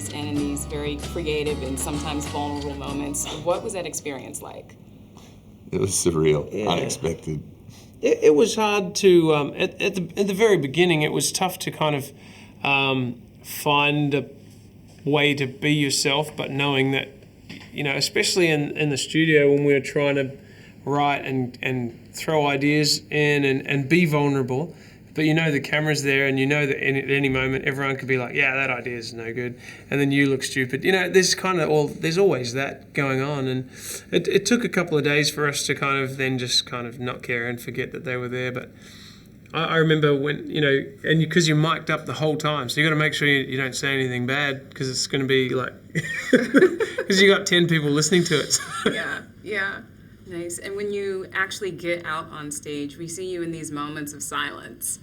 us in these very creative and sometimes vulnerable moments. What was that experience like? It was surreal, unexpected. It was hard to, at the very beginning, it was tough to kind of find a way to be yourself, but knowing that, especially in the studio when we were trying to write and throw ideas in and be vulnerable, but the camera's there and that at any moment everyone could be like, yeah, that idea is no good, and then you look stupid. There's always that going on, and it took a couple of days for us to kind of then just kind of not care and forget that they were there. But I remember when, and because you're mic'd up the whole time, so you got to make sure you don't say anything bad, because it's going to be like, because you got 10 people listening to it. Yeah. Nice. And when you actually get out on stage, we see you in these moments of silence.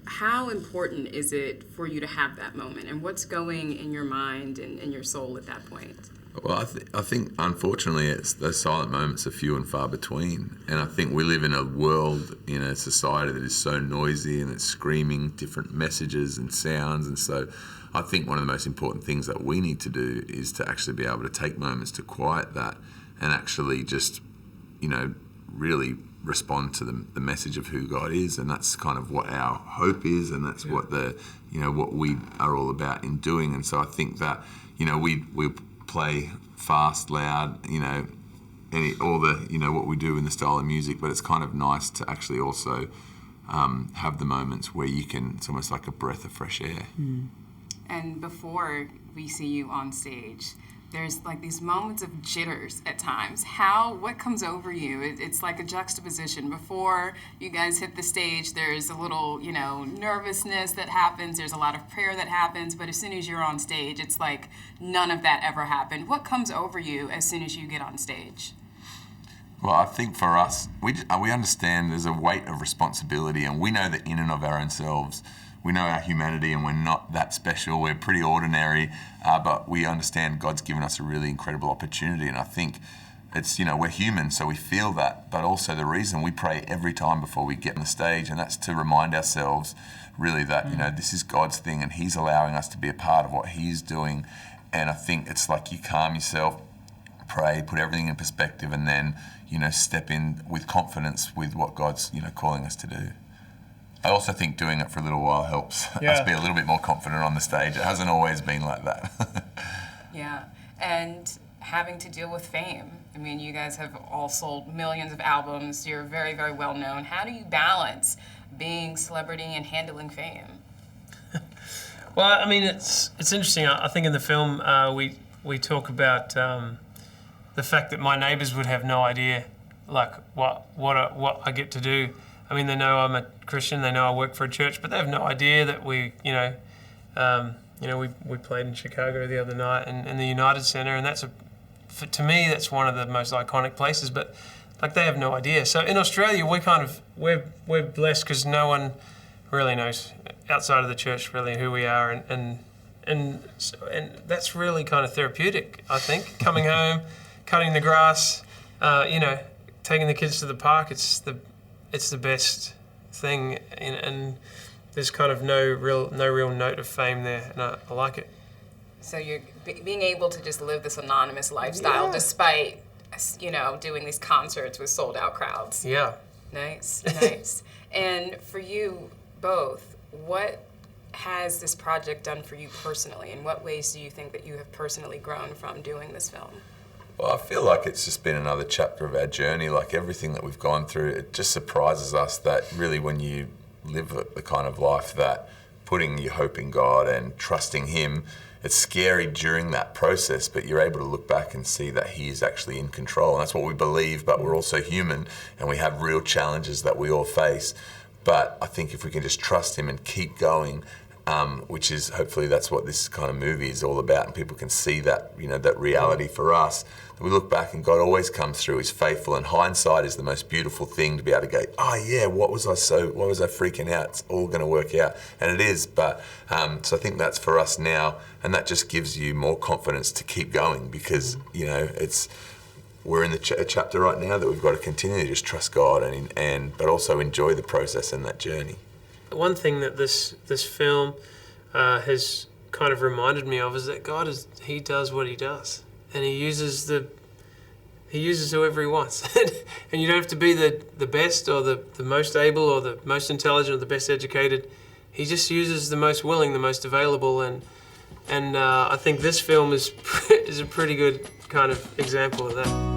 How important is it for you to have that moment, and what's going in your mind and in your soul at that point? Well, I think unfortunately those silent moments are few and far between, and I think we live in a world, in a society that is so noisy and it's screaming different messages and sounds, and so I think one of the most important things that we need to do is to actually be able to take moments to quiet that and actually just really respond to the message of who God is, and that's kind of what our hope is, and that's what what we are all about in doing. And so I think that we play fast, loud, all the what we do in the style of music, but it's kind of nice to actually also have the moments where it's almost like a breath of fresh air. And before we see you on stage, there's like these moments of jitters at times. What comes over you? It's like a juxtaposition. Before you guys hit the stage, there's a little, nervousness that happens. There's a lot of prayer that happens. But as soon as you're on stage, it's like none of that ever happened. What comes over you as soon as you get on stage? Well, I think for us, we understand there's a weight of responsibility, and we know that in and of our own selves, we know our humanity and we're not that special. We're pretty ordinary, but we understand God's given us a really incredible opportunity. And I think it's, we're human, so we feel that. But also the reason we pray every time before we get on the stage, and that's to remind ourselves really that, this is God's thing and He's allowing us to be a part of what He's doing. And I think it's like you calm yourself, pray, put everything in perspective, and then, step in with confidence with what God's, calling us to do. I also think doing it for a little while helps us be a little bit more confident on the stage. It hasn't always been like that. Yeah, and having to deal with fame. I mean, you guys have all sold millions of albums. You're very, very well known. How do you balance being celebrity and handling fame? Well, I mean, it's interesting. I think in the film we talk about the fact that my neighbours would have no idea, like what I get to do. I mean, they know I'm a Christian. They know I work for a church, but they have no idea that we played in Chicago the other night in the United Center, and to me that's one of the most iconic places. But like they have no idea. So in Australia, we're blessed because no one really knows outside of the church really who we are, and that's really kind of therapeutic. I think coming home, cutting the grass, taking the kids to the park. It's the best thing, and there's kind of no real note of fame there, and I like it. So you're being able to just live this anonymous lifestyle despite, doing these concerts with sold out crowds. Yeah. Nice. And for you both, what has this project done for you personally? In what ways do you think that you have personally grown from doing this film? Well, I feel like it's just been another chapter of our journey. Like everything that we've gone through, it just surprises us that really when you live the kind of life that putting your hope in God and trusting Him, it's scary during that process, but you're able to look back and see that He is actually in control. And that's what we believe, but we're also human and we have real challenges that we all face. But I think if we can just trust Him and keep going, which is hopefully that's what this kind of movie is all about, and people can see that, that reality for us. We look back and God always comes through, He's faithful, and hindsight is the most beautiful thing to be able to go, oh yeah, what was I freaking out? It's all going to work out, and it is. But so I think that's for us now, and that just gives you more confidence to keep going because we're in a chapter right now that we've got to continue to just trust God but also enjoy the process and that journey. One thing that this film has kind of reminded me of is that He does what He does, and He uses whoever He wants. And you don't have to be the best or the most able or the most intelligent or the best educated. He just uses the most willing, the most available, and I think this film is a pretty good kind of example of that.